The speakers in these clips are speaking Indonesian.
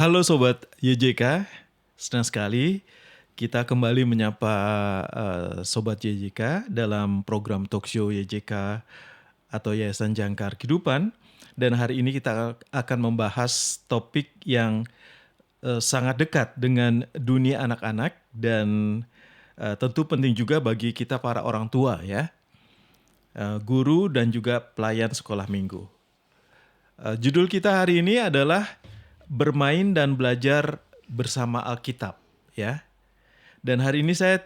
Halo Sobat YJK, senang sekali kita kembali menyapa Sobat YJK dalam program talk show YJK atau Yayasan Jangkar Kehidupan. Dan hari ini kita akan membahas topik yang sangat dekat dengan dunia anak-anak dan tentu penting juga bagi kita para orang tua ya, guru dan juga pelayan sekolah minggu. Judul kita hari ini adalah bermain dan belajar bersama Alkitab ya. Dan hari ini saya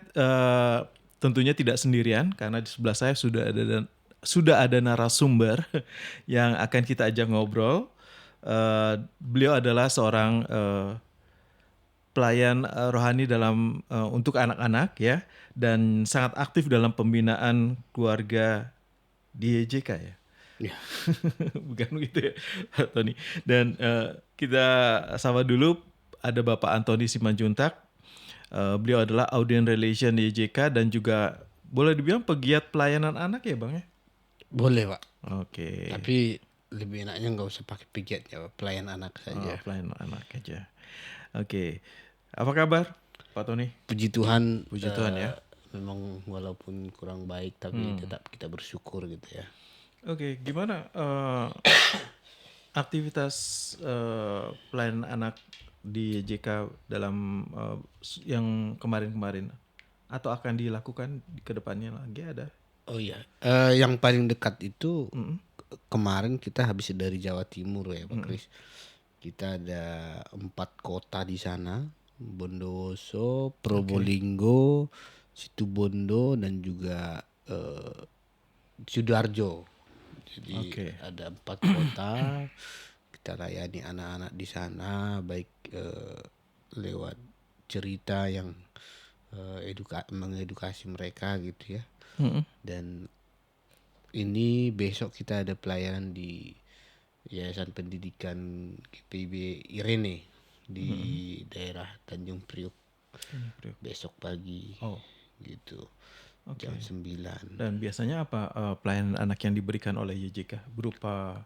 tentunya tidak sendirian karena di sebelah saya sudah ada narasumber yang akan kita ajak ngobrol. Beliau adalah seorang pelayan rohani dalam untuk anak-anak ya, dan sangat aktif dalam pembinaan keluarga di YJK ya. Ya. Bukan gitu ya, Tony. Dan kita sapa dulu, ada Bapak Antoni Simanjuntak. Beliau adalah Audience Relation di YJK dan juga boleh dibilang pegiat pelayanan anak ya Bang ya? Boleh Pak. Oke. Tapi lebih enaknya nggak usah pakai piket ya, pelayan anak saja. Pelayanan anak aja. Oke. Apa kabar Pak Tony? Puji Tuhan. Puji Tuhan ya. Memang walaupun kurang baik tapi tetap kita bersyukur gitu ya. Oke, gimana aktivitas pelayanan anak di YJK dalam yang kemarin-kemarin atau akan dilakukan ke depannya lagi ada? Oh iya, yang paling dekat itu kemarin kita habis dari Jawa Timur ya Pak Kris. Kita ada 4 kota di sana, Bondowoso, Probolinggo, Situbondo dan juga Sidoarjo. Jadi ada 4 kota, kita layani anak-anak di sana baik lewat cerita yang mengedukasi mereka gitu ya. Dan ini besok kita ada pelayanan di Yayasan Pendidikan GPIB Irene di daerah Tanjung Priok besok pagi gitu. Jam 9. Dan biasanya apa pelayanan anak yang diberikan oleh YJK? Berupa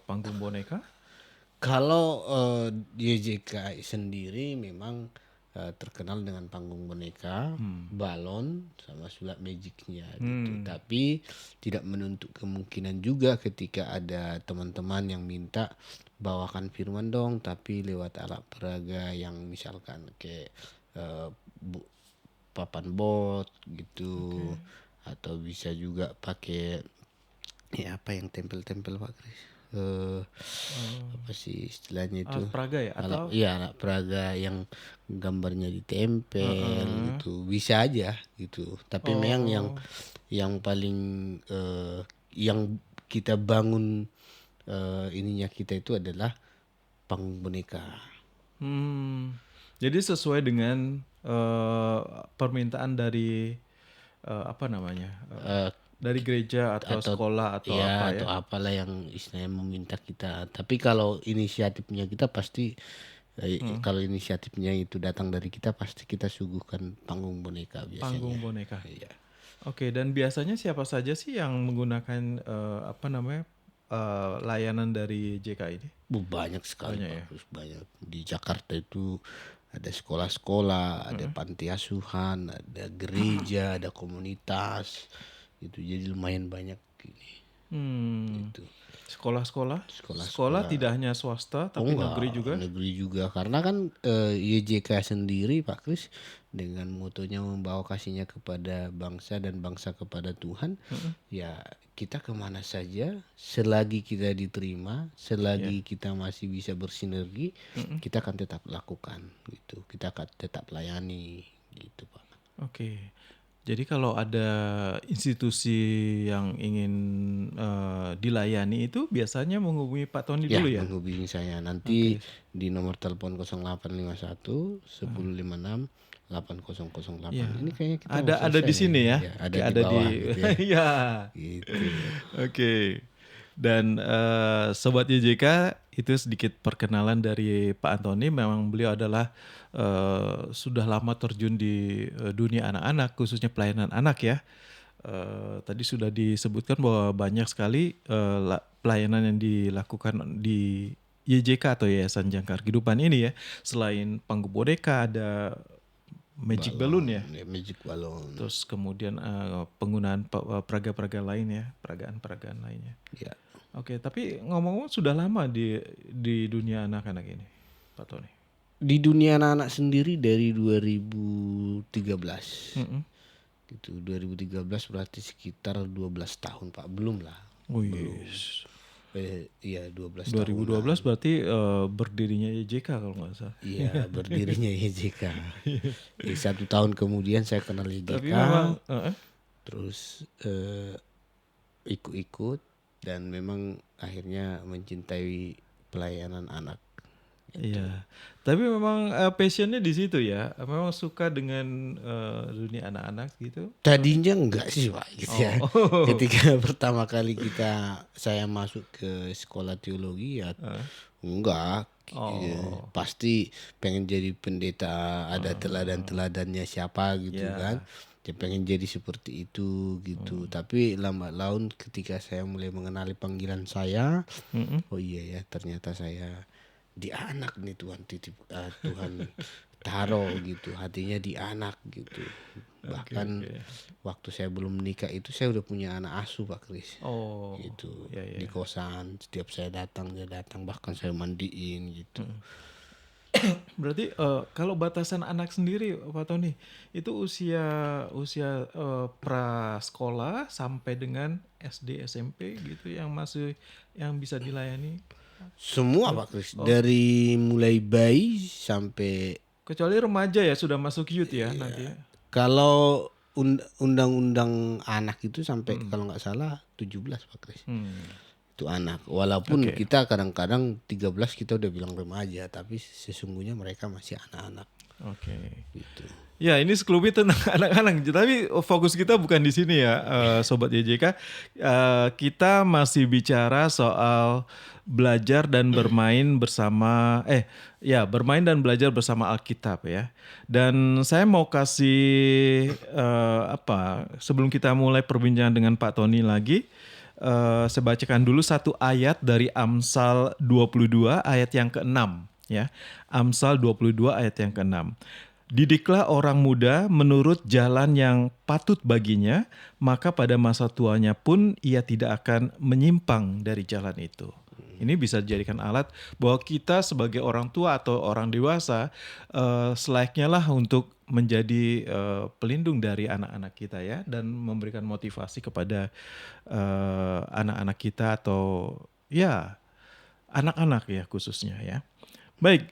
panggung boneka? Kalau YJK sendiri memang terkenal dengan panggung boneka, balon, sama sulap magicnya gitu. Tapi tidak menuntut kemungkinan juga ketika ada teman-teman yang minta bawakan firman dong, tapi lewat alat peraga yang misalkan kayak papan bot gitu, atau bisa juga pakai ya apa yang tempel-tempel Pak Kris. Apa sih istilahnya itu? Alat peraga ya? Atau? Alat peraga yang gambarnya ditempel gitu, bisa aja gitu. Tapi memang yang paling yang kita bangun ininya kita itu adalah panggung boneka. Jadi sesuai dengan permintaan dari apa namanya? Dari gereja atau sekolah atau apa ya? Atau apalah yang istilahnya meminta kita. Tapi kalau inisiatifnya kita pasti kalau inisiatifnya itu datang dari kita, pasti kita suguhkan panggung boneka biasanya. Panggung boneka. Iya. Oke, dan biasanya siapa saja sih yang menggunakan layanan dari JK ini? Banyak sekali Banyak ya? banyak. Di Jakarta itu ada sekolah-sekolah, ada panti asuhan, ada gereja, ada komunitas. Itu jadi lumayan banyak ini. Gitu. Sekolah tidak hanya swasta tapi negeri juga. Negeri juga, karena kan YJK sendiri Pak Kris dengan motonya membawa kasihnya kepada bangsa dan bangsa kepada Tuhan. Ya kita kemana saja selagi kita diterima, selagi kita masih bisa bersinergi, kita akan tetap lakukan gitu. Kita akan tetap layani gitu Pak. Oke. Jadi kalau ada institusi yang ingin dilayani itu biasanya menghubungi Pak Tony dulu ya? Menghubungi saya nanti di nomor telepon 0851 1056 8008. Ini kayaknya kita ada di sini ya? Ada di bawah gitu ya. Ya. Gitu. Oke. Dan Sobat YJK, itu sedikit perkenalan dari Pak Antoni. Memang beliau adalah sudah lama terjun di dunia anak-anak, khususnya pelayanan anak ya. Tadi sudah disebutkan bahwa banyak sekali pelayanan yang dilakukan di YJK atau Yayasan Jangkar Kehidupan ini ya, selain Panggul Boneka ada Magic Balloon ya. Magic balloon. Terus kemudian penggunaan peraga-peraga lain ya, peragaan-peragaan lainnya. Ya. Oke, tapi ngomong-ngomong sudah lama di dunia anak-anak ini, Pak Tony. Di dunia anak-anak sendiri dari 2013. Gitu. 2013 berarti sekitar 12 tahun, Pak. Belum lah. Wih. Iya 12 tahun. 2012 berarti berdirinya YJK kalau nggak salah. Iya berdirinya YJK. 1 tahun kemudian saya kenal YJK. Tapi memang terus ikut-ikut dan memang akhirnya mencintai pelayanan anak. Iya, tapi memang passionnya di situ ya. Memang suka dengan dunia anak-anak gitu. Tadinya enggak sih Pak gitu ya. Ketika pertama kali saya masuk ke sekolah teologi ya enggak. Pasti pengen jadi pendeta, ada teladan-teladannya siapa gitu kan. Dia pengen jadi seperti itu gitu. Tapi lambat laun ketika saya mulai mengenali panggilan saya, oh iya ya ternyata saya di anak nih Tuhan titip, Tuhan taruh gitu hatinya di anak gitu. Bahkan waktu saya belum menikah itu saya udah punya anak asuh Pak Kris. Gitu. Di kosan setiap saya datang dia datang, bahkan saya mandiin gitu. Berarti kalau batasan anak sendiri Pak Tony itu usia prasekolah sampai dengan SD SMP gitu yang bisa dilayani. Semua Pak Kris, dari mulai bayi sampai kecuali remaja ya sudah masuk youth ya nanti ya. Kalau undang-undang anak itu sampai kalau nggak salah 17 Pak Kris. Itu anak. Walaupun kita kadang-kadang 13 kita udah bilang remaja, tapi sesungguhnya mereka masih anak-anak. Gitu. Ya ini sekelumit tentang anak-anak, tapi fokus kita bukan di sini ya, Sobat YJK. Kita masih bicara soal belajar dan bermain bersama, bermain dan belajar bersama Alkitab ya. Dan saya mau kasih sebelum kita mulai perbincangan dengan Pak Tony lagi, saya bacakan dulu satu ayat dari Amsal 22 ayat yang ke-6 ya. Amsal 22 ayat yang ke-6. Didiklah orang muda menurut jalan yang patut baginya, maka pada masa tuanya pun ia tidak akan menyimpang dari jalan itu. Ini bisa dijadikan alat bahwa kita sebagai orang tua atau orang dewasa selayaknya lah untuk menjadi pelindung dari anak-anak kita ya, dan memberikan motivasi kepada anak-anak kita atau ya anak-anak ya khususnya ya. Baik,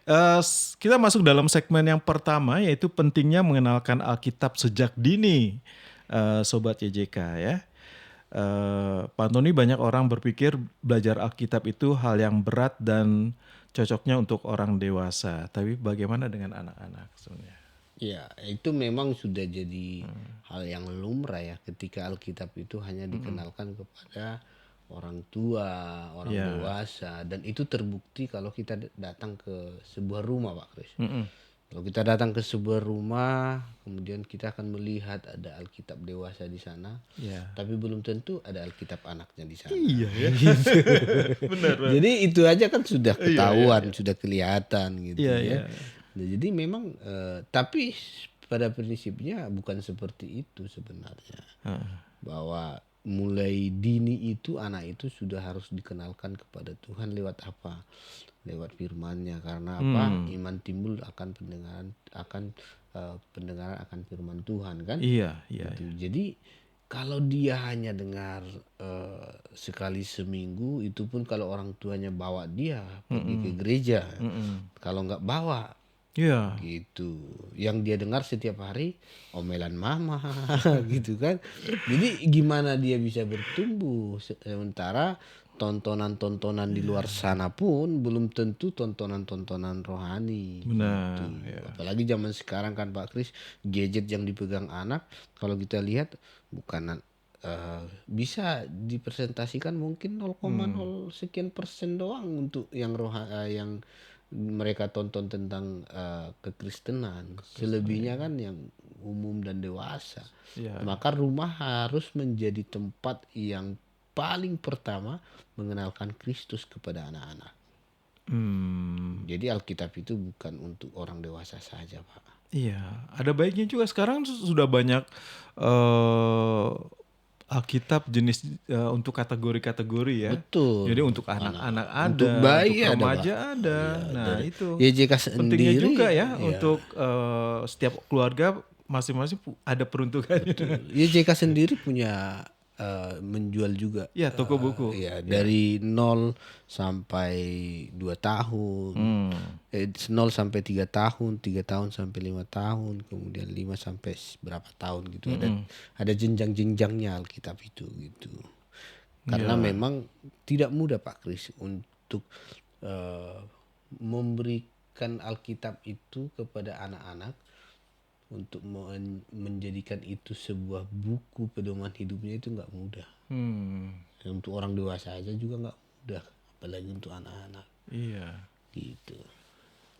kita masuk dalam segmen yang pertama yaitu pentingnya mengenalkan Alkitab sejak dini, Sobat YJK ya. Pak Antoni, banyak orang berpikir belajar Alkitab itu hal yang berat dan cocoknya untuk orang dewasa. Tapi bagaimana dengan anak-anak sebenarnya? Ya, itu memang sudah jadi hal yang lumrah ya ketika Alkitab itu hanya dikenalkan kepada orang tua, orang dewasa, dan itu terbukti kalau kita datang ke sebuah rumah Pak Kris. Kalau kita datang ke sebuah rumah, kemudian kita akan melihat ada Alkitab dewasa di sana, tapi belum tentu ada Alkitab anaknya di sana. Iya ya. Benar. Jadi itu aja kan sudah ketahuan, sudah kelihatan gitu ya. Nah, jadi memang tapi pada prinsipnya bukan seperti itu sebenarnya. Bahwa mulai dini itu anak itu sudah harus dikenalkan kepada Tuhan lewat apa? Lewat firman-Nya. Karena apa? Iman timbul akan pendengaran akan firman Tuhan kan? Iya. Gitu. Jadi kalau dia hanya dengar sekali seminggu, itu pun kalau orang tuanya bawa dia pergi ke gereja. Kalau nggak bawa, gitu. Yang dia dengar setiap hari omelan mama, gitu kan. Jadi gimana dia bisa bertumbuh? Sementara tontonan-tontonan di luar sana pun belum tentu tontonan-tontonan rohani. Benar. Gitu. Apalagi zaman sekarang kan Pak Kris, gadget yang dipegang anak, kalau kita lihat bukan bisa dipresentasikan mungkin 0,0 sekian persen doang untuk yang yang mereka tonton tentang kekristenan. Selebihnya kan yang umum dan dewasa. Maka rumah harus menjadi tempat yang paling pertama mengenalkan Kristus kepada anak-anak. Jadi Alkitab itu bukan untuk orang dewasa saja, Pak. Iya, ada baiknya juga sekarang sudah banyak eh Alkitab jenis untuk kategori-kategori ya. Jadi Betul, untuk anak-anak untuk ada, untuk bayi ada, Pak. remaja ada. Ya, Nah, dari itu YJK pentingnya juga sendiri, ya ya untuk setiap keluarga masing-masing ada peruntukannya. betul. YJK sendiri punya menjual juga, Ya, toko buku. ya Ya. dari 0 sampai 2 tahun, Hmm. 0 sampai 3 tahun, 3 tahun sampai 5 tahun, kemudian 5 sampai berapa tahun gitu. Ada jenjang-jenjangnya Alkitab itu gitu. Karena Ya. memang tidak mudah Pak Kris untuk eh, memberikan Alkitab itu kepada anak-anak untuk menjadikan itu sebuah buku pedoman hidupnya itu nggak mudah. Hmm. Untuk orang dewasa aja juga nggak mudah, apalagi untuk anak-anak Iya. gitu.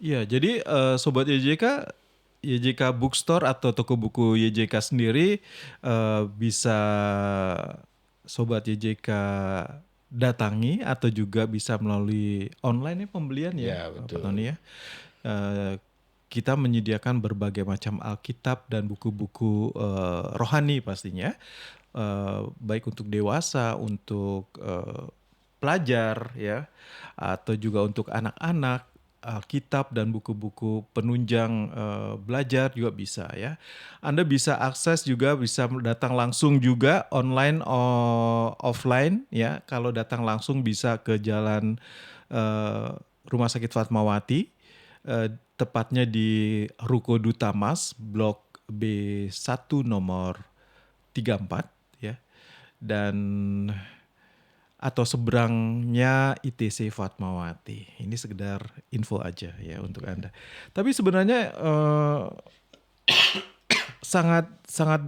Iya, jadi sobat YJK Bookstore atau toko buku YJK sendiri bisa sobat YJK datangi atau juga bisa melalui online ya pembelian ya, Ya Pak betul. Tony ya. Eh, kita menyediakan berbagai macam Alkitab dan buku-buku rohani pastinya, baik untuk dewasa, untuk pelajar ya, atau juga untuk anak-anak. Alkitab dan buku-buku penunjang belajar juga bisa ya. Anda bisa akses juga, bisa datang langsung juga online offline ya. Kalau datang langsung bisa ke jalan Rumah Sakit Fatmawati, tepatnya di Ruko Duta Mas, Blok B1 nomor 34 ya. Dan atau seberangnya ITC Fatmawati. Ini sekedar info aja ya untuk Anda. Tapi sebenarnya sangat sangat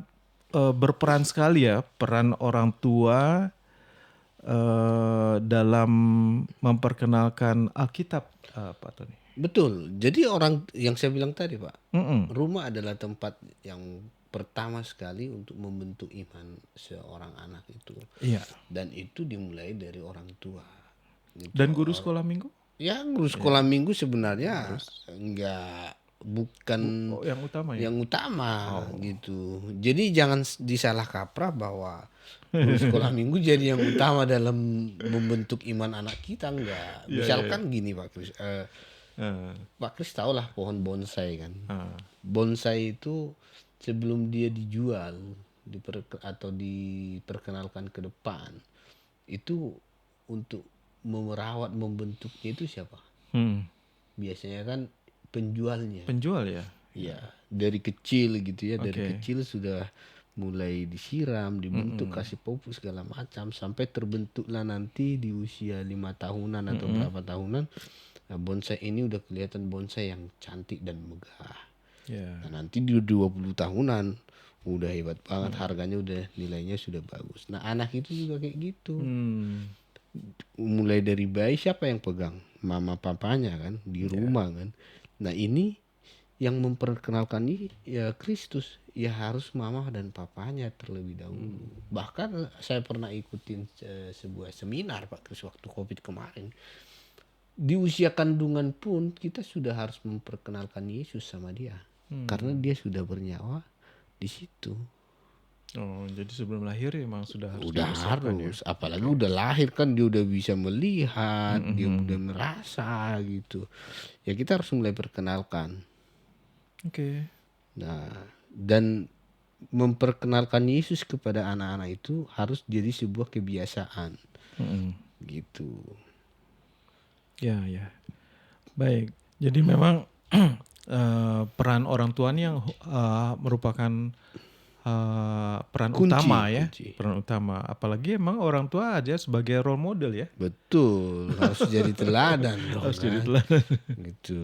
berperan sekali ya peran orang tua dalam memperkenalkan Alkitab, Pak Tony. Betul. Jadi orang yang saya bilang tadi Pak, Mm-mm. rumah adalah tempat yang pertama sekali untuk membentuk iman seorang anak itu. Iya. Dan itu dimulai dari orang tua. Gitu. Dan guru sekolah minggu? Ya guru sekolah minggu sebenarnya enggak, bukan Oh, yang utama ya? yang utama gitu. Jadi jangan disalah kaprah bahwa guru sekolah minggu jadi yang utama dalam membentuk iman anak kita, enggak. Misalkan gini Pak Kris, Pak Kris tahu lah pohon bonsai kan. Bonsai itu sebelum dia dijual atau diperkenalkan ke depan, itu untuk merawat membentuknya itu siapa? Biasanya kan penjualnya. Penjual ya? Ya, dari kecil gitu ya, dari kecil sudah mulai disiram, dibentuk, kasih pupuk segala macam sampai terbentuklah nanti di usia 5 tahunan atau berapa tahunan. Nah, bonsai ini udah kelihatan bonsai yang cantik dan megah. Ya. Nah, nanti di 20 tahunan udah hebat banget, harganya udah nilainya sudah bagus. Nah, anak itu juga kayak gitu. Mulai dari bayi siapa yang pegang? Mama papanya kan, di rumah kan. Nah, ini yang memperkenalkan ini ya Kristus, ya harus mama dan papanya terlebih dahulu. Bahkan saya pernah ikutin sebuah seminar Pak Kris waktu Covid kemarin. Di usia kandungan pun kita sudah harus memperkenalkan Yesus sama dia. Karena dia sudah bernyawa di situ. Oh, jadi sebelum lahir emang sudah harus Udah dipersiapkan harus, apalagi udah lahir kan dia udah bisa melihat, dia udah merasa gitu. Ya kita harus mulai perkenalkan. Oke. Nah, dan memperkenalkan Yesus kepada anak-anak itu harus jadi sebuah kebiasaan. Gitu. Ya, ya. Baik. Jadi memang peran orang tua ini yang merupakan peran Kunci, utama ya, kunci. peran utama. Apalagi emang orang tua aja sebagai role model ya. Betul, harus jadi teladan dong. Harus jadi kan? teladan. Gitu.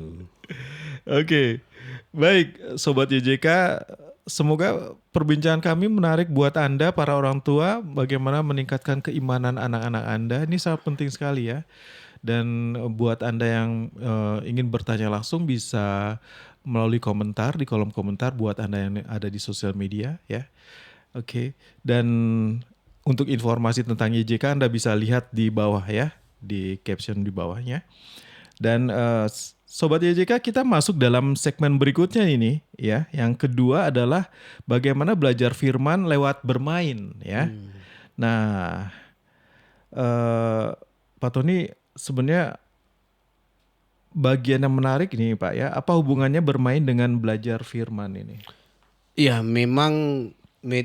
Oke, baik Sobat YJK, semoga perbincangan kami menarik buat Anda para orang tua, bagaimana meningkatkan keimanan anak-anak Anda, ini sangat penting sekali ya. Dan buat Anda yang ingin bertanya langsung bisa melalui komentar di kolom komentar buat Anda yang ada di sosial media ya. Oke, dan untuk informasi tentang YJK Anda bisa lihat di bawah ya, di caption di bawahnya. Dan Sobat YJK, kita masuk dalam segmen berikutnya ini ya. Yang kedua adalah bagaimana belajar firman lewat bermain ya. Nah, Pak Tony, sebenarnya bagian yang menarik nih Pak ya. Apa hubungannya bermain dengan belajar firman ini? Ya, memang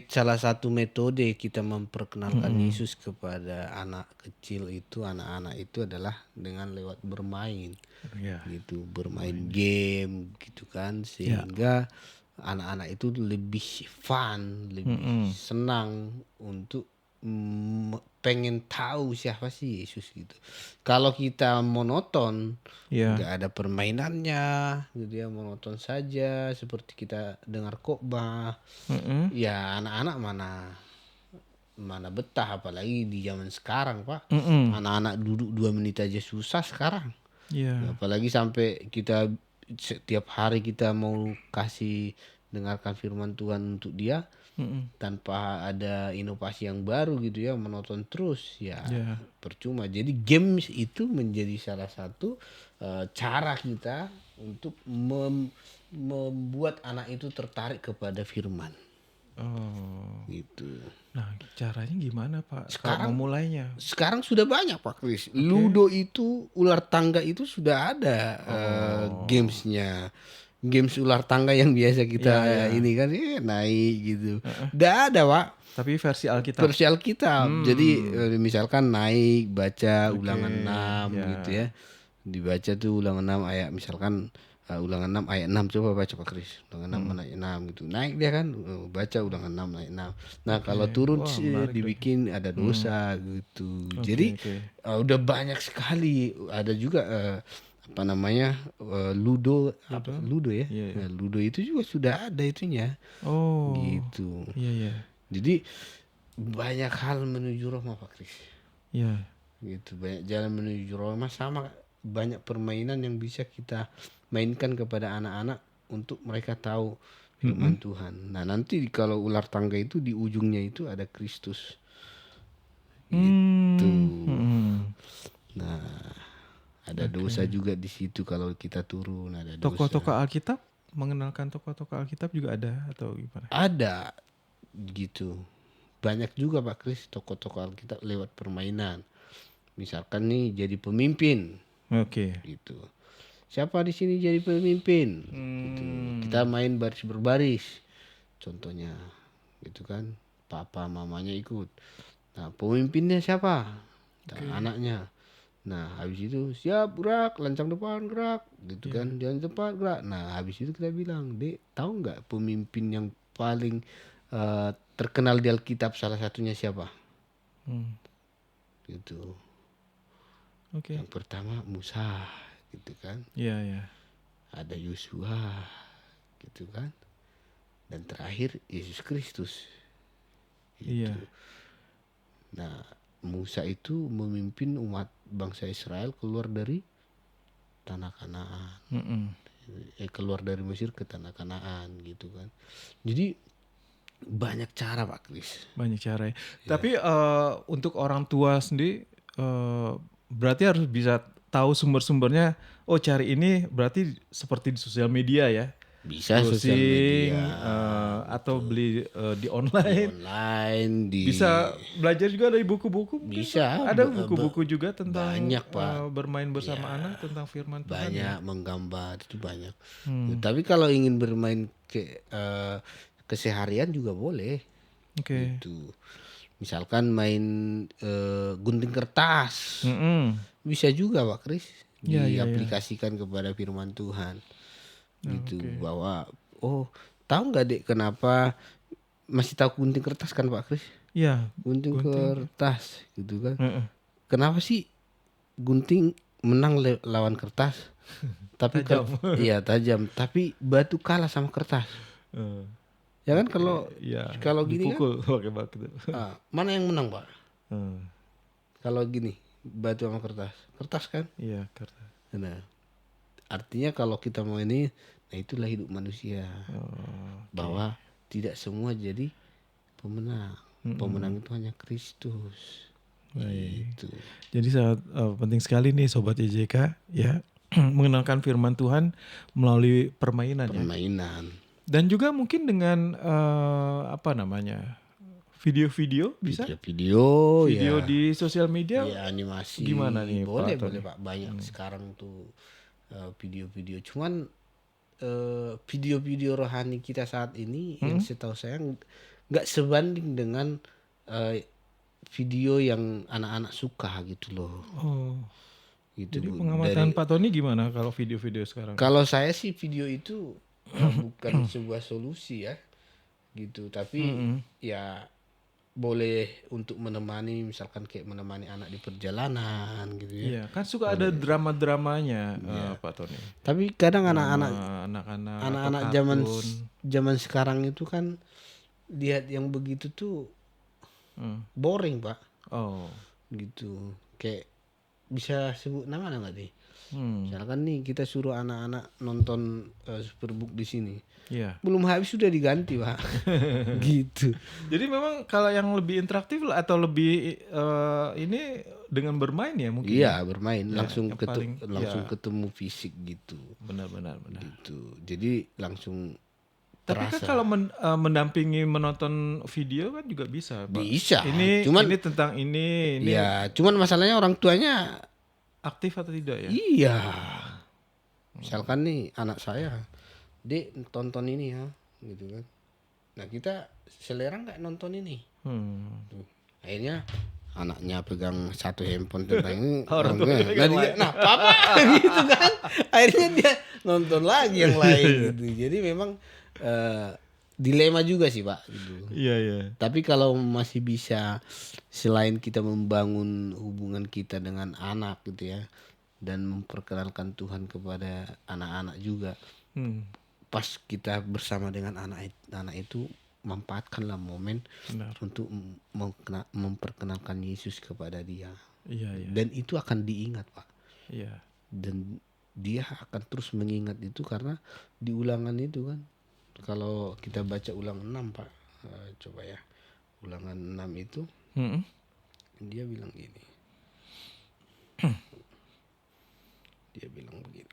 salah satu metode kita memperkenalkan Yesus kepada anak kecil itu, anak-anak itu adalah dengan lewat bermain. Ya. Gitu, bermain game gitu kan, sehingga anak-anak itu lebih fun, lebih senang untuk pengen tahu siapa sih Yesus gitu. Kalau kita monoton, Ya. nggak ada permainannya, gitu ya, monoton saja seperti kita dengar khotbah, ya anak-anak mana betah, apalagi di zaman sekarang Pak. Anak-anak duduk 2 menit aja susah sekarang. Ya. Apalagi sampai kita setiap hari kita mau kasih dengarkan firman Tuhan untuk dia tanpa ada inovasi yang baru gitu ya, menonton terus ya Ya. percuma. Jadi games itu menjadi salah satu cara kita untuk membuat anak itu tertarik kepada firman Oh. gitu. Nah, caranya gimana Pak? Sekarang- Kalau memulainya? Sekarang sudah banyak Pak Kris. Ludo itu, ular tangga itu sudah ada gamesnya. Games ular tangga yang biasa kita ini kan naik gitu. Udah ada Pak. Tapi versi Alkitab. Versi Alkitab. Jadi misalkan naik baca Oke, ulangan 6 ya. gitu ya. Dibaca tuh ulangan 6 ayat misalkan ulangan 6 ayat 6 coba baca Pak Kris. Ulangan 6 ayat 6 gitu. Naik dia kan baca ulangan 6 ayat 6. Nah, kalau turun Wah, sih menarik tuh. dibikin ada dosa gitu. Oke, Jadi oke. udah banyak sekali. Ada juga apa namanya Ludo Ludo ya. Iya, iya. Nah, Ludo itu juga sudah ada itunya. Oh. Gitu. Iya, iya. Jadi banyak hal menuju Roma Pak Kris. Iya. Gitu, banyak jalan menuju Roma, sama banyak permainan yang bisa kita mainkan kepada anak-anak untuk mereka tahu firman Tuhan. Nah, nanti kalau ular tangga itu di ujungnya itu ada Kristus. Gitu. Nah, ada dosa juga di situ kalau kita turun, ada dosa. Tokoh-tokoh Alkitab, mengenalkan tokoh-tokoh Alkitab juga ada atau gimana? Ada gitu. Banyak juga Pak Kris tokoh-tokoh Alkitab lewat permainan. Misalkan nih jadi pemimpin Oke. gitu. Siapa di sini jadi pemimpin? Gitu. Kita main baris berbaris. Contohnya gitu kan. Papa mamanya ikut. Nah, pemimpinnya siapa? Nah, anaknya. Nah, habis itu siap gerak, lancang depan gerak, gitu kan. Jalan cepat gerak. Nah, habis itu kita bilang, "Dek, tahu nggak pemimpin yang paling terkenal di Alkitab salah satunya siapa?" Gitu. Oke. Yang pertama Musa, gitu kan. Iya, iya. Ada Yosua, gitu kan. Dan terakhir Yesus Kristus. Gitu. Iya. Nah, Musa itu memimpin umat bangsa Israel keluar dari tanah Kanaan. Keluar dari Mesir ke tanah Kanaan gitu kan. Jadi banyak cara Pak Kris. Banyak cara ya. Tapi untuk orang tua sendiri berarti harus bisa tahu sumber-sumbernya. Oh, cari ini berarti seperti di sosial media ya. Bisa sosial media atau beli di di online. online, di Bisa belajar juga dari buku-buku. mungkin, bisa Pak? Ada buku-buku juga tentang banyak, Pak. Bermain bersama anak tentang firman Tuhan. banyak menggambar itu banyak. Tapi kalau ingin bermain keseharian juga boleh. Oke. Gitu. Misalkan main gunting kertas. Bisa juga Pak Kris diaplikasikan kepada firman Tuhan. Gitu bahwa tahu nggak Dek kenapa masih tahu gunting kertas kan Pak Kris? Iya. Gunting kertas gitu kan. Kenapa sih gunting menang lawan kertas? Tapi iya tajam, tapi batu kalah sama kertas. Ya kan kalau gini dipukul pakai batu. kan mana yang menang Pak? Kalau gini batu sama kertas, kertas kan? Iya, kertas. Nah, artinya kalau kita mau ini, nah itulah hidup manusia. Bahwa tidak semua jadi pemenang. Pemenang itu hanya Kristus. Gitu. Jadi sangat penting sekali nih Sobat YJK ya. mengenalkan firman Tuhan melalui permainan ya. Permainan, Dan juga mungkin dengan apa namanya? Video-video bisa? video-video Video ya, di sosial media ya animasi gimana nih boleh Pak Tony? Pak, banyak sekarang tuh video-video. Cuman video-video rohani kita saat ini yang setahu saya nggak sebanding dengan eh, video yang anak-anak suka gitu loh, Oh, gitu. jadi pengamatan Pak Tony gimana kalau video-video sekarang? Kalau saya sih video itu bukan sebuah solusi ya, gitu. Tapi ya boleh untuk menemani, misalkan kayak menemani anak di perjalanan gitu ya. Iya, kan suka ada drama-dramanya Pak Tony. Tapi kadang Drama anak-anak anak-anak atau anak-anak zaman kartun. zaman sekarang itu kan lihat yang begitu tuh Hmm. boring Pak, Oh. gitu. Kayak bisa sebut nama nggak nih? Hmm. Misalkan nih kita suruh anak-anak nonton Superbook di sini, Iya. belum habis sudah diganti Pak, gitu. Jadi memang kalau yang lebih interaktif lah atau lebih ini dengan bermain ya mungkin. Iya bermain langsung yang paling- langsung ya. ketemu fisik gitu, Benar-benar. gitu. Jadi langsung Tapi kan terasa. kalau mendampingi menonton video kan juga bisa, Pak. Bisa, Ini cuman tentang ini ya cuman masalahnya orang tuanya. aktif atau tidak ya? Iya, misalkan nih anak saya, Dek tonton ini ya, gitu kan. Nah kita selera nggak nonton ini. Hmm. Tuh. Akhirnya anaknya pegang satu handphone tentang ini, Orang tua nah, yang dia, nah papa gitu kan. Akhirnya dia nonton lagi yang lain gitu. Jadi memang dilema juga sih Pak gitu. Iya, iya. Tapi kalau masih bisa selain kita membangun hubungan kita dengan anak gitu ya, dan memperkenalkan Tuhan kepada anak-anak juga, Hmm. pas kita bersama dengan anak itu manfaatkanlah momen Benar. untuk memperkenalkan Yesus kepada dia, Iya, iya. dan itu akan diingat Pak, Iya. dan dia akan terus mengingat itu karena di ulangan itu kan, kalau kita baca ulangan 6 Pak, coba ya, ulangan 6 itu Hmm. dia bilang gini, dia bilang begini,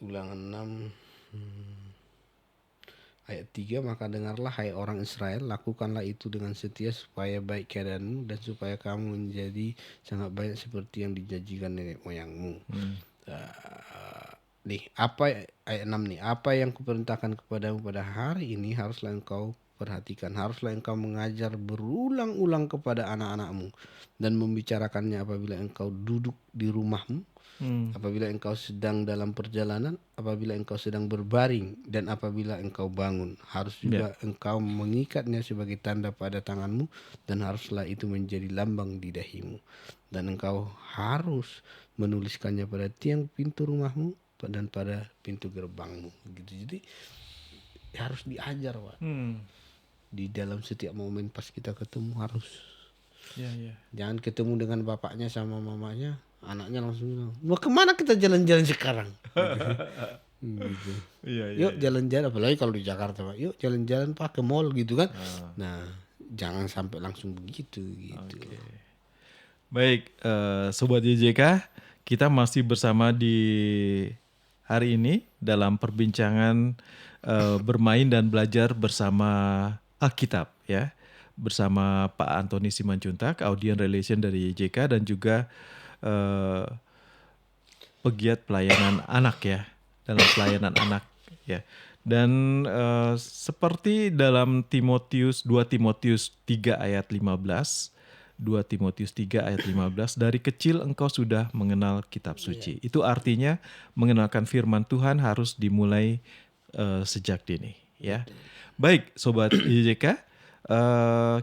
ulangan 6 ayat 3, maka dengarlah hai orang Israel, lakukanlah itu dengan setia supaya baik keadaanmu dan supaya kamu menjadi sangat banyak seperti yang dijanjikan nenek moyangmu. Nih, apa ayat 6 nih, apa yang kuperintahkan kepadamu pada hari ini haruslah engkau perhatikan, haruslah engkau mengajar berulang-ulang kepada anak-anakmu dan membicarakannya apabila engkau duduk di rumahmu, apabila engkau sedang dalam perjalanan, apabila engkau sedang berbaring, dan apabila engkau bangun. Harus juga engkau mengikatnya sebagai tanda pada tanganmu, dan haruslah itu menjadi lambang di dahimu. Dan engkau harus menuliskannya pada tiang pintu rumahmu dan pada pintu gerbangmu. Gitu. Jadi harus diajar Pak. Di dalam setiap momen pas kita ketemu harus. Iya, iya. Jangan ketemu dengan bapaknya sama mamanya, anaknya langsung bilang, mau kemana kita jalan-jalan sekarang? Gitu. Iya, iya. Yuk jalan-jalan, apalagi kalau di Jakarta Pak, yuk jalan-jalan Pak ke mall gitu kan. Nah jangan sampai langsung begitu gitu. Baik, Sobat YJK, kita masih bersama di hari ini dalam perbincangan bermain dan belajar bersama Alkitab ya. Bersama Pak Antoni Simanjuntak, Audience Relation dari YJK, dan juga pegiat pelayanan anak ya, dalam pelayanan anak ya. Dan seperti dalam 2 Timotius 3 ayat 15, 2 Timotius 3 ayat 15, dari kecil engkau sudah mengenal kitab suci. Itu artinya mengenalkan firman Tuhan harus dimulai sejak dini ya. Baik Sobat YJK,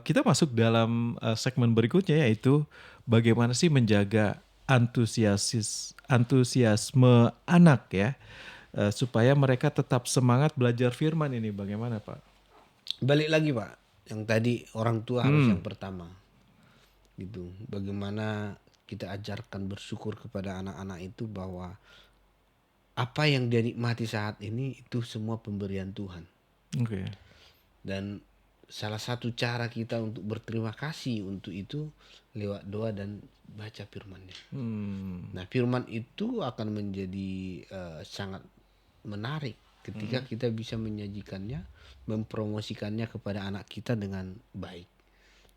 kita masuk dalam segmen berikutnya, yaitu bagaimana sih menjaga antusiasme anak ya, supaya mereka tetap semangat belajar firman ini. Bagaimana Pak? Balik lagi Pak, yang tadi orang tua harus yang pertama gitu. Bagaimana kita ajarkan bersyukur kepada anak-anak itu bahwa apa yang dia nikmati saat ini itu semua pemberian Tuhan. Oke. Dan salah satu cara kita untuk berterima kasih untuk itu lewat doa dan baca firman-Nya. Nah, firman itu akan menjadi sangat menarik ketika kita bisa menyajikannya, mempromosikannya kepada anak kita dengan baik.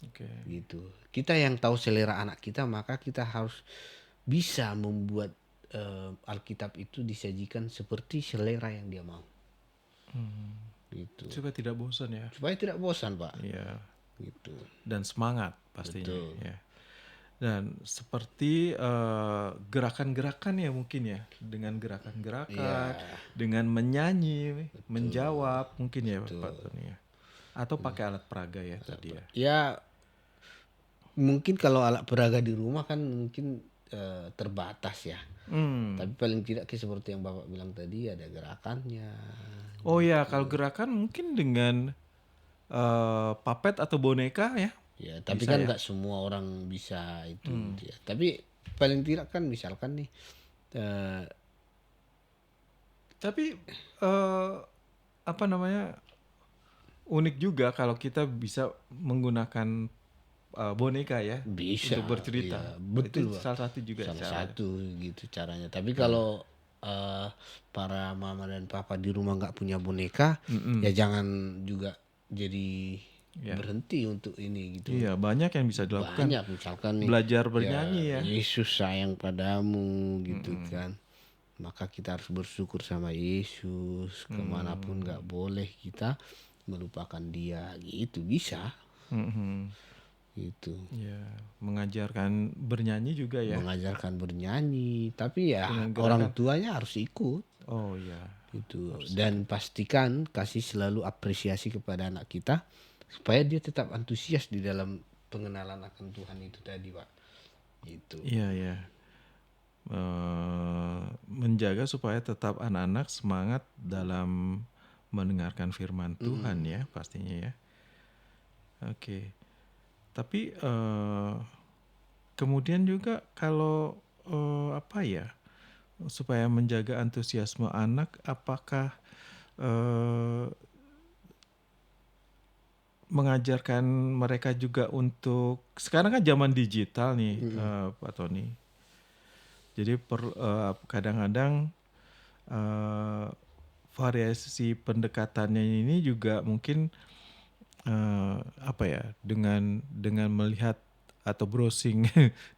Oke. Gitu. Kita yang tahu selera anak kita, maka kita harus bisa membuat Alkitab itu disajikan seperti selera yang dia mau. Gitu. Supaya tidak bosan ya. Supaya tidak bosan, Pak. Iya. Gitu. Dan semangat pastinya. Betul. Ya. Dan seperti gerakan-gerakan ya mungkin ya, dengan gerakan-gerakan, dengan menyanyi, menjawab mungkin ya Pak Tony ya. Atau pakai alat peraga ya tadi ya. Ya, mungkin kalau alat peraga di rumah kan mungkin terbatas ya. Tapi paling tidak seperti yang Bapak bilang tadi, ada gerakannya. Oh ya, kalau gerakan mungkin dengan puppet atau boneka ya. Ya, tapi kan nggak semua orang bisa itu. Ya. Tapi paling tidak kan misalkan nih, Tapi apa namanya, unik juga kalau kita bisa menggunakan boneka ya bisa untuk bercerita. ya, betul, Itu Pak. salah satu juga Salah cara. satu gitu caranya. Tapi kalau para mama dan papa di rumah nggak punya boneka, ya jangan juga jadi berhenti untuk ini gitu. Iya, banyak yang bisa dilakukan. Banyak misalkan nih, Belajar bernyanyi ya. Yesus sayang padamu gitu kan. Maka kita harus bersyukur sama Yesus. Kemanapun nggak boleh kita melupakan dia gitu, bisa gitu. Ya, mengajarkan bernyanyi juga ya. Mengajarkan bernyanyi, tapi ya Dengan orang tuanya harus ikut Oh ya. gitu. Dan pastikan kasih selalu apresiasi kepada anak kita supaya dia tetap antusias di dalam pengenalan akan Tuhan itu tadi, Pak. Gitu. Iya ya. Menjaga supaya tetap anak-anak semangat dalam mendengarkan firman Tuhan ya pastinya ya. Oke. Tapi kemudian juga kalau apa ya, supaya menjaga antusiasme anak, apakah mengajarkan mereka juga untuk, sekarang kan zaman digital nih Pak Tony. Jadi kadang-kadang variasi pendekatannya ini juga mungkin apa ya, dengan melihat atau browsing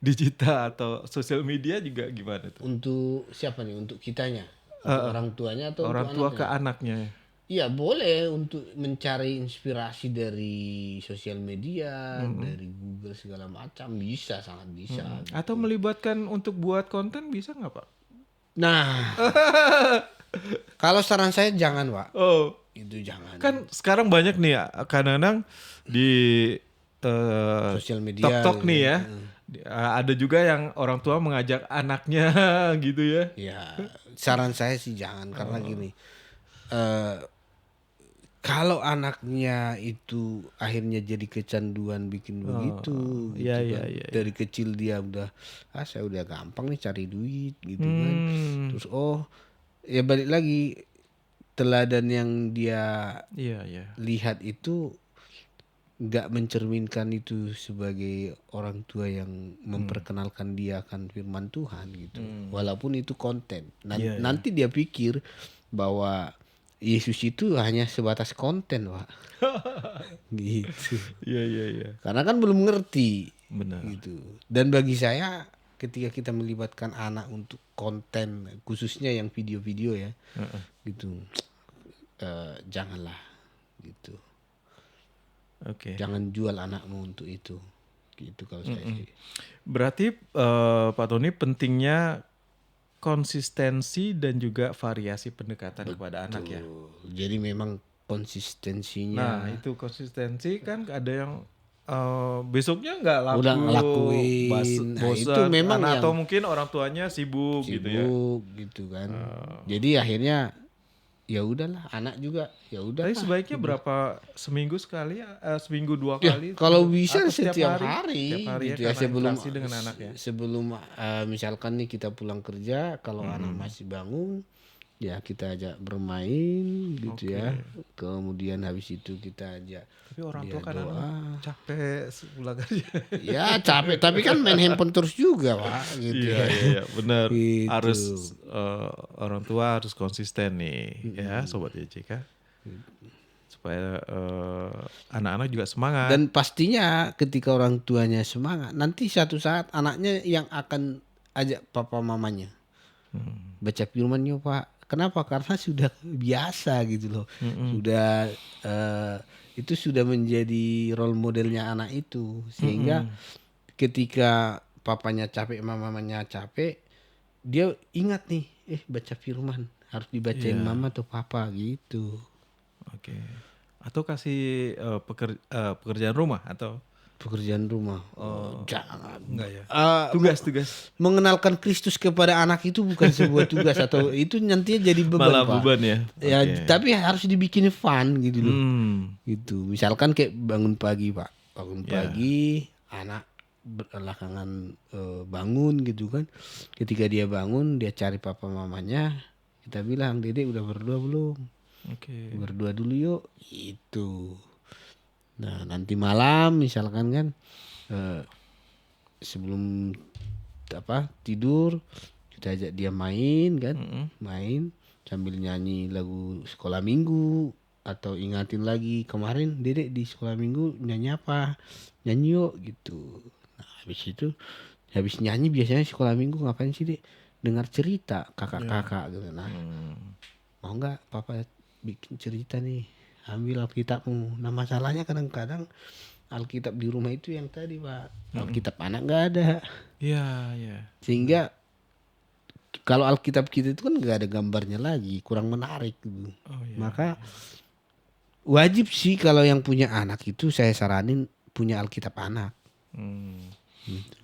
digital atau sosial media juga gimana tuh? Untuk siapa nih? Untuk kitanya? Untuk orang tuanya atau Orang untuk tua anaknya? ke anaknya. Iya, boleh untuk mencari inspirasi dari sosial media, dari Google segala macam, bisa, sangat bisa. Atau melibatkan untuk buat konten bisa nggak Pak? Nah, kalau saran saya jangan, Pak. Oh, Itu jangan. kan sekarang banyak nih ya, kadang-kadang di Sosial media TikTok nih ya, ada juga yang orang tua mengajak anaknya gitu ya. Ya, saran saya sih jangan karena gini. Kalau anaknya itu akhirnya jadi kecanduan bikin begitu gitu iya, kan. iya. Dari kecil dia udah saya udah gampang nih cari duit gitu kan. Terus ya balik lagi, teladan yang dia Iya. lihat itu nggak mencerminkan itu sebagai orang tua yang memperkenalkan dia akan firman Tuhan gitu. Walaupun itu konten. Nanti dia pikir bahwa Yesus itu hanya sebatas konten, Pak. Gitu. Iya. Karena kan belum ngerti. Benar. Gitu. Dan bagi saya ketika kita melibatkan anak untuk konten, khususnya yang video-video ya, gitu, janganlah gitu. Oke. Jangan jual anakmu untuk itu. Gitu kalau saya sih. Berarti Pak Tony, pentingnya konsistensi dan juga variasi pendekatan kepada anak ya. Jadi memang konsistensinya. Nah, itu konsistensi kan ada yang besoknya nggak laku, Udah ngelakuin. Nah, bosan, itu memang atau yang mungkin orang tuanya sibuk gitu ya. gitu kan. Jadi akhirnya ya udahlah, anak juga ya udah. Tapi sebaiknya berapa, seminggu sekali, seminggu 2 Ya, kali? kalau bisa Atau setiap hari Setiap hari gitu ya, ya, karena sebelum interaksi dengan anak ya. sebelum misalkan nih kita pulang kerja, kalau anak masih bangun, Ya kita ajak bermain gitu Oke. ya. Kemudian habis itu kita ajak Tapi orang dia tua kadang doa. capek pulang kerja. Ya capek, tapi kan main handphone terus juga Pak gitu Iya, ya. iya, iya, benar. Itu. Harus orang tua harus konsisten nih ya, sobat YJK, supaya anak-anak juga semangat. Dan pastinya ketika orang tuanya semangat, nanti suatu saat anaknya yang akan ajak papa mamanya baca firman yuk Pak. Kenapa? Karena sudah biasa gitu loh. Sudah itu sudah menjadi role modelnya anak itu. Sehingga ketika papanya capek, mamanya capek, dia ingat nih, baca firman harus dibacain Iya, mama atau papa gitu. oke. Atau kasih pekerjaan rumah atau Pekerjaan rumah. Jangan. enggak ya? Eh, Tugas-tugas mengenalkan Kristus kepada anak itu bukan sebuah tugas atau itu nantinya jadi beban malah Pak. beban ya. Ya, Oke. tapi harus dibikin fun gitu loh. Hmm, Gitu. Misalkan kayak bangun pagi Pak. Bangun Ya. pagi, anak belakangan bangun gitu kan. Ketika dia bangun, dia cari papa mamanya. Kita bilang, Dedek udah berdoa belum? oke. Berdoa dulu yuk. Itu. Nah, nanti malam misalkan kan sebelum tidur kita ajak dia main kan, main sambil nyanyi lagu sekolah minggu atau ingatin lagi kemarin Dedek di sekolah minggu nyanyi apa, nyanyi yuk gitu. Nah, habis nyanyi biasanya sekolah minggu ngapain sih Dek? Dengar cerita kakak-kakak gitu. Nah, mau nggak papa bikin cerita nih, ambil Alkitabmu. Nah masalahnya kadang-kadang Alkitab di rumah itu yang tadi Pak, Alkitab anak nggak ada. Iya, iya. Sehingga kalau Alkitab kita itu kan nggak ada gambarnya lagi, kurang menarik gitu. Oh iya. Maka wajib sih kalau yang punya anak itu saya saranin punya Alkitab anak.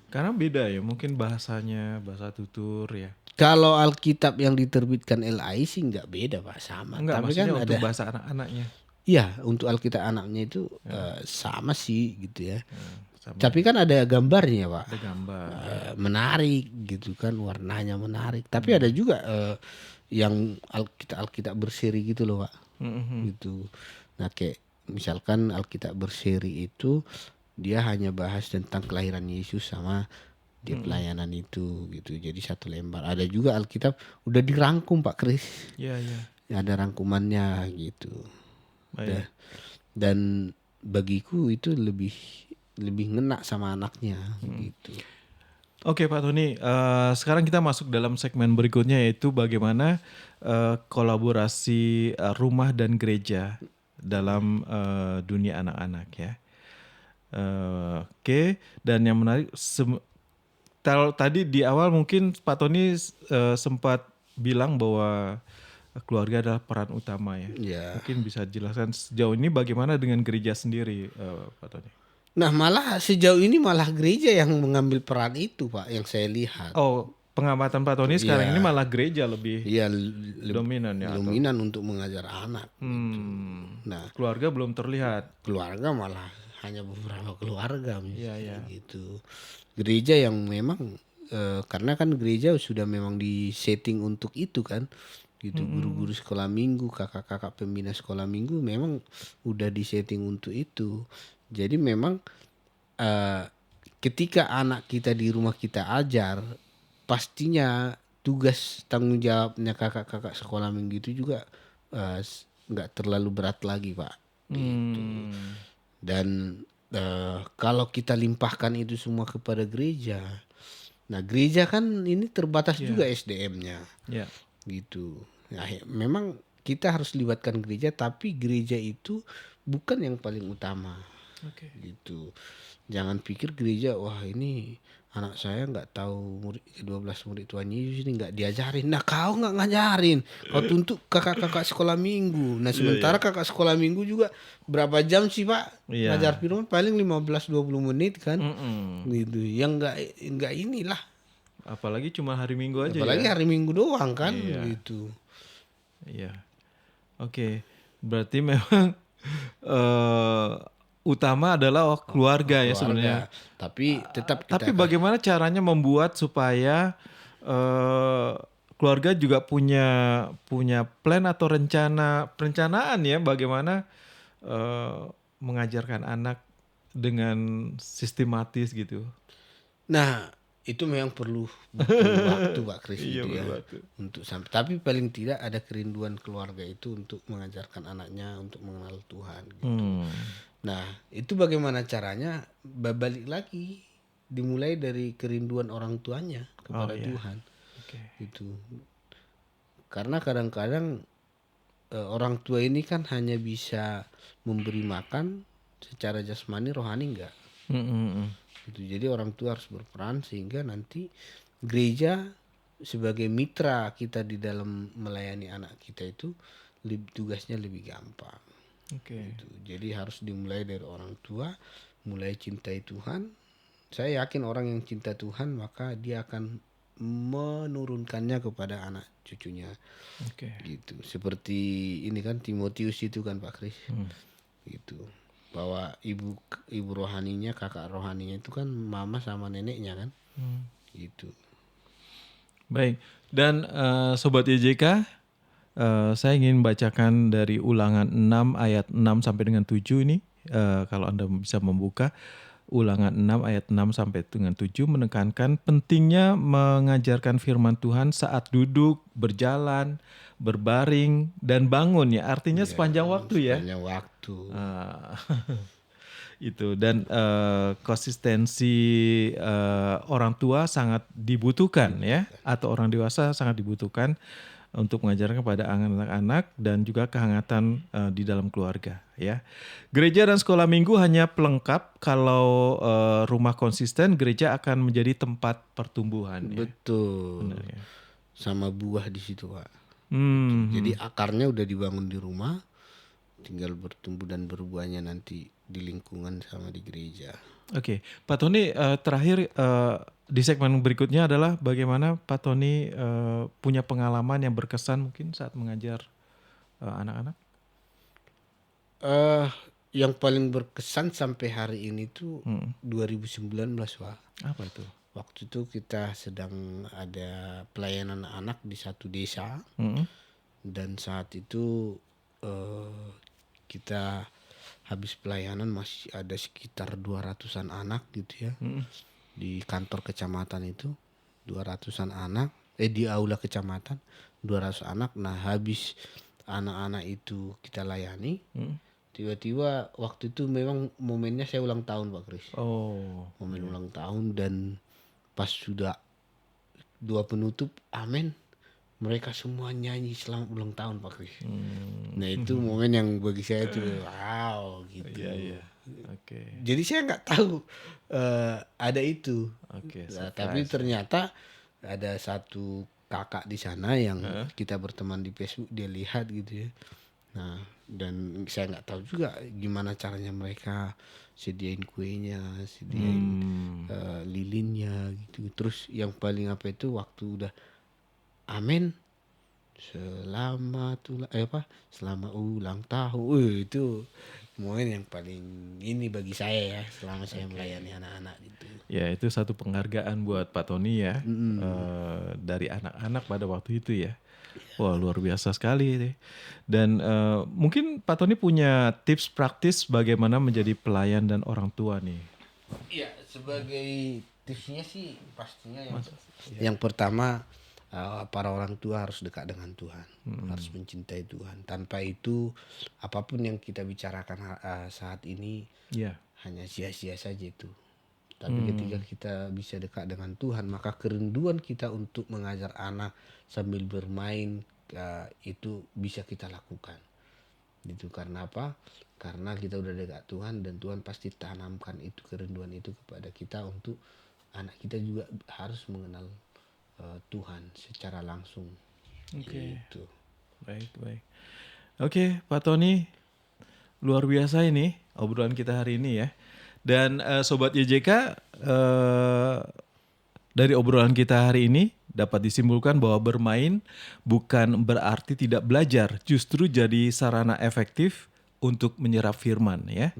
Karena beda ya, mungkin bahasanya bahasa tutur ya. Kalau Alkitab yang diterbitkan LAI sih nggak beda Pak, sama. Enggak, Tapi maksudnya kan untuk ada, bahasa anak-anaknya. iya untuk Alkitab anaknya itu sama sih gitu ya. Sama Tapi kan ada gambarnya Pak. ada gambar. Menarik gitu kan, warnanya menarik. Tapi ada juga yang Alkitab berseri gitu loh Pak. Gitu. Nah kayak misalkan Alkitab berseri itu dia hanya bahas tentang kelahiran Yesus sama dia pelayanan itu gitu. Jadi satu lembar. Ada juga Alkitab udah dirangkum Pak Kris. Iya, iya. Ada rangkumannya gitu. Baik. Dan bagiku itu lebih ngena sama anaknya gitu. Oke Pak Tony, sekarang kita masuk dalam segmen berikutnya yaitu bagaimana kolaborasi rumah dan gereja dalam dunia anak-anak ya. Oke, dan yang menarik tadi di awal mungkin Pak Tony sempat bilang bahwa keluarga adalah peran utama ya. Ya. Mungkin bisa jelaskan sejauh ini bagaimana dengan gereja sendiri Pak Tony? Nah malah sejauh ini malah gereja yang mengambil peran itu Pak, yang saya lihat. Oh, pengamatan Pak Tony sekarang ini malah gereja lebih Iya dominan ya. dominan untuk mengajar anak. Nah Keluarga belum terlihat. keluarga malah hanya beberapa keluarga Iya. gitu. Gereja yang memang karena kan gereja sudah memang disetting untuk itu kan. Gitu guru-guru sekolah minggu, kakak-kakak pembina sekolah minggu memang udah disetting untuk itu. Jadi memang ketika anak kita di rumah kita ajar, pastinya tugas tanggung jawabnya kakak-kakak sekolah minggu itu juga nggak terlalu berat lagi Pak. Gitu. Dan kalau kita limpahkan itu semua kepada gereja, nah gereja kan ini terbatas juga SDM-nya. Ya. Gitu. Nah, memang kita harus libatkan gereja, tapi gereja itu bukan yang paling utama. Oke. Gitu. Jangan pikir gereja, wah ini anak saya nggak tahu 12 murid Tuhan Yesus ini nggak diajarin. Nah kau nggak ngajarin, kau tuntut kakak-kakak sekolah minggu. Nah sementara kakak sekolah minggu juga berapa jam sih Pak ngajar firman, paling 15-20 menit kan. Gitu. Yang nggak inilah. Apalagi cuma hari Minggu aja. Apalagi ya. hari Minggu doang kan gitu. Iya. Oke. Berarti memang utama adalah keluarga ya sebenarnya. Tapi tetap kita Tapi bagaimana caranya membuat supaya keluarga juga punya plan atau perencanaan ya bagaimana mengajarkan anak dengan sistematis gitu. Nah, itu memang butuh waktu Pak Kris Iya gitu ya. berbatu. Untuk sampai, tapi paling tidak ada kerinduan keluarga itu untuk mengajarkan anaknya untuk mengenal Tuhan gitu. Nah, itu bagaimana caranya? Balik lagi, dimulai dari kerinduan orang tuanya kepada iya. Tuhan. Oke. Gitu. Karena kadang-kadang orang tua ini kan hanya bisa memberi makan secara jasmani, rohani enggak. Gitu. Jadi orang tua harus berperan sehingga nanti gereja sebagai mitra kita di dalam melayani anak kita itu tugasnya lebih gampang. Oke. Gitu. Jadi harus dimulai dari orang tua, mulai cintai Tuhan. Saya yakin orang yang cinta Tuhan maka dia akan menurunkannya kepada anak cucunya. Oke. Gitu. Seperti ini kan Timotius itu kan Pak Kris. Gitu. Bahwa ibu rohaninya, kakak rohaninya itu kan mama sama neneknya kan. Gitu. Baik. Dan Sobat YJK, saya ingin bacakan dari Ulangan 6 ayat 6 sampai dengan 7 ini. Kalau Anda bisa membuka Ulangan 6 ayat 6 sampai dengan 7 menekankan pentingnya mengajarkan firman Tuhan saat duduk, berjalan, berbaring, dan bangun ya. Artinya sepanjang waktu ya. Sepanjang waktu. Itu dan konsistensi orang tua sangat dibutuhkan ya, atau orang dewasa sangat dibutuhkan untuk mengajarkan kepada anak-anak dan juga kehangatan di dalam keluarga ya. Gereja dan sekolah minggu hanya pelengkap. Kalau rumah konsisten, gereja akan menjadi tempat pertumbuhan ya. Betul. Benar ya. Sama buah di situ Pak. Hmm. Jadi akarnya udah dibangun di rumah, tinggal bertumbuh dan berbuahnya nanti di lingkungan sama di gereja. Oke, Pak Tony, terakhir di segmen berikutnya adalah bagaimana Pak Tony punya pengalaman yang berkesan mungkin saat mengajar anak-anak? Yang paling berkesan sampai hari ini tuh 2019 Pak. Apa itu? Waktu itu kita sedang ada pelayanan anak di satu desa. Dan saat itu kita habis pelayanan masih ada sekitar 200-an anak gitu ya. Di kantor kecamatan itu 200-an anak, di aula kecamatan 200 anak. Nah, habis anak-anak itu kita layani, tiba-tiba waktu itu memang momennya saya ulang tahun Pak Kris. Oh, Momen ulang tahun, dan pas sudah doa penutup, amin, mereka semua nyanyi selamat ulang tahun Pak Kris. Nah itu momen yang bagi saya itu wow gitu. iya. Oke. Jadi saya nggak tahu ada itu. Oke, Nah, tapi ternyata ada satu kakak di sana yang kita berteman di Facebook, dia lihat gitu ya. Nah, dan saya nggak tahu juga gimana caranya mereka sediain kuenya, sediain lilinnya gitu. Terus yang paling apa itu waktu udah amin, selamat ulang tahun. Itu momen yang paling ini bagi saya ya selama saya melayani anak-anak gitu. Ya, itu satu penghargaan buat Pak Tony ya, dari anak-anak pada waktu itu ya. Wah, luar biasa sekali deh. Dan mungkin Pak Tony punya tips praktis bagaimana menjadi pelayan dan orang tua nih. Iya, sebagai tipsnya sih pastinya yang pertama, para orang tua harus dekat dengan Tuhan, harus mencintai Tuhan. Tanpa itu apapun yang kita bicarakan saat ini hanya sia-sia saja itu. Tapi ketika kita bisa dekat dengan Tuhan, maka kerinduan kita untuk mengajar anak sambil bermain itu bisa kita lakukan. Itu karena apa? Karena kita udah dekat Tuhan, dan Tuhan pasti tanamkan itu kerinduan itu kepada kita untuk anak kita juga harus mengenal Tuhan secara langsung. Oke. Gitu. Baik. Oke, Pak Tony, luar biasa ini obrolan kita hari ini ya. Dan Sobat YJK, dari obrolan kita hari ini dapat disimpulkan bahwa bermain bukan berarti tidak belajar, justru jadi sarana efektif untuk menyerap firman ya.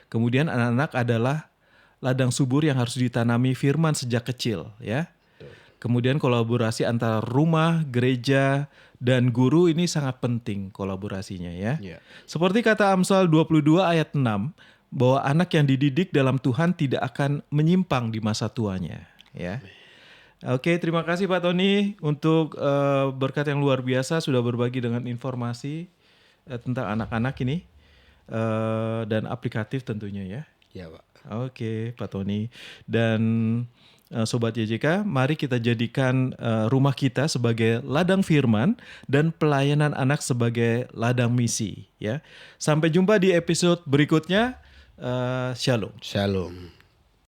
Kemudian anak-anak adalah ladang subur yang harus ditanami firman sejak kecil ya. Kemudian kolaborasi antara rumah, gereja, dan guru ini sangat penting kolaborasinya ya. Ya. Seperti kata Amsal 22 ayat 6, bahwa anak yang dididik dalam Tuhan tidak akan menyimpang di masa tuanya ya. Oke, terima kasih Pak Tony untuk berkat yang luar biasa sudah berbagi dengan informasi tentang anak-anak ini dan aplikatif tentunya ya. Ya, Pak. Oke, Pak Tony. Dan Sobat YJK, mari kita jadikan rumah kita sebagai ladang firman dan pelayanan anak sebagai ladang misi ya. Sampai jumpa di episode berikutnya. Shalom. Shalom.